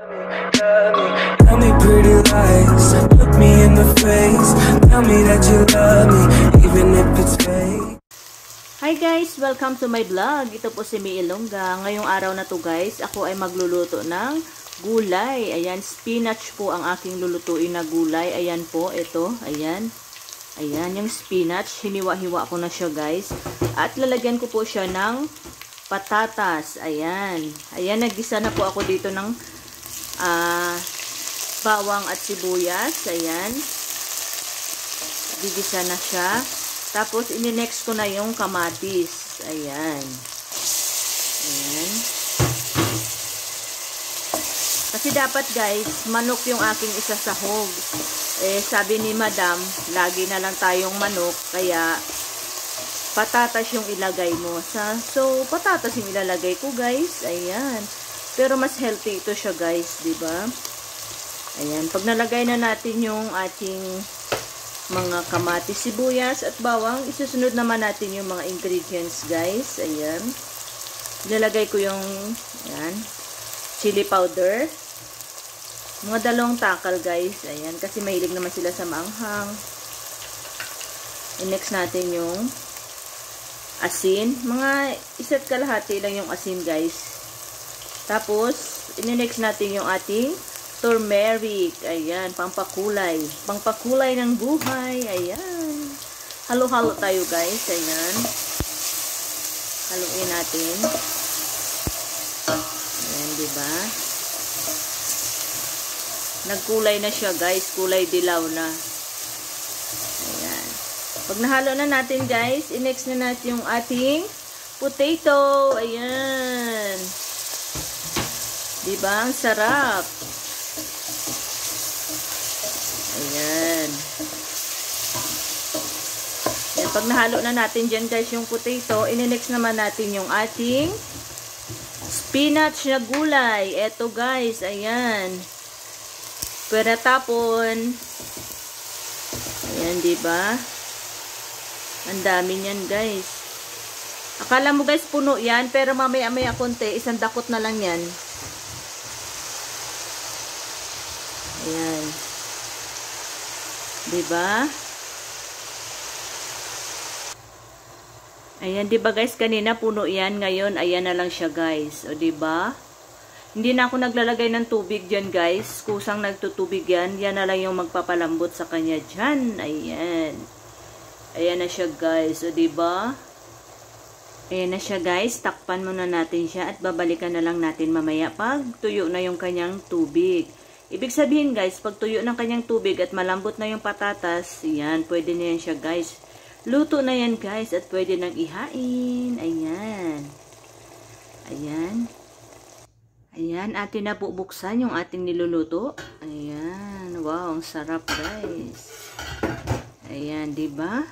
Tell me pretty lies, look me in the face. Tell me that you love me, even if it's fake. Hi guys! Welcome to my vlog. Ito po si Mie Ilongga. Ngayong araw na to guys, ako ay magluluto ng gulay. Ayan, spinach po ang aking lulutuin na gulay. Ayan po, ito. Ayan. Ayan, yung spinach. Hiniwa-hiwa ko na siya guys. At lalagyan ko po siya ng patatas. Ayan. Ayan, naggisa na po ako dito ng bawang at sibuyas. Ayan. Gigisa na siya. Tapos, ini-next ko na yung kamatis. Ayan. Ayan. Kasi dapat guys, manok yung aking isasahog. Eh, sabi ni madam, lagi na lang tayong manok. Kaya, patatas yung ilagay mo. So, patatas yung ilalagay ko guys. Ayan. Pero mas healthy ito siya guys, diba? Ayan. Pag nalagay na natin yung ating mga kamatis, sibuyas at bawang, isusunod naman natin yung mga ingredients guys. Ayan. Nilalagay ko yung ayan, chili powder. Mga 2 takal guys. Ayan. Kasi mahilig naman sila sa maanghang. I-next natin yung asin. Mga 1 kalahati lang yung asin guys. Tapos, i-next natin yung ating turmeric. Ayan, pampakulay. Pampakulay ng buhay. Ayan. Halo-halo tayo guys. Ayan. Haluin natin. Ayan, diba? Nagkulay na siya guys. Kulay dilaw na. Ayan. Pag nahalo na natin guys, i-next na natin yung ating potato. Ayan. Diba? Ang sarap. Ayan. Ayan. Pag nahalo na natin dyan guys yung potato, in-next naman natin yung ating spinach na gulay. Eto guys, ayan. Pwede tapon. Ayan, diba? Ang dami niyan guys. Akala mo guys puno yan, pero mamaya-maya konti, 1 dakot na lang yan. Ayan. Diba? Ayan, diba guys, kanina puno yan, ngayon ayan na lang siya guys. O diba? Hindi na ako naglalagay ng tubig dyan guys. Kusang nagtutubig yan. Yan na lang yung magpapalambot sa kanya dyan. Ayan. Ayan na siya guys. O diba? Ayan na siya guys. Takpan muna natin siya at babalikan na lang natin mamaya pag tuyo na yung kanyang tubig. Ibig sabihin guys, pag tuyo ng kanyang tubig at malambot na yung patatas, yan, pwede na yan siya guys. Luto na yan guys at pwede nang ihain. Ayan. Ayan. Ayan, atin na bubuksan yung ating niluluto. Ayan. Wow, ang sarap guys. Ayan, diba?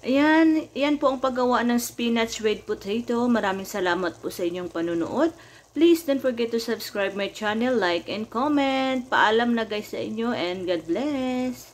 Ayan, yan po ang paggawa ng spinach with potato. Maraming salamat po sa inyong panunood. Please don't forget to subscribe my channel, like, and comment. Paalam na guys sa inyo and God bless.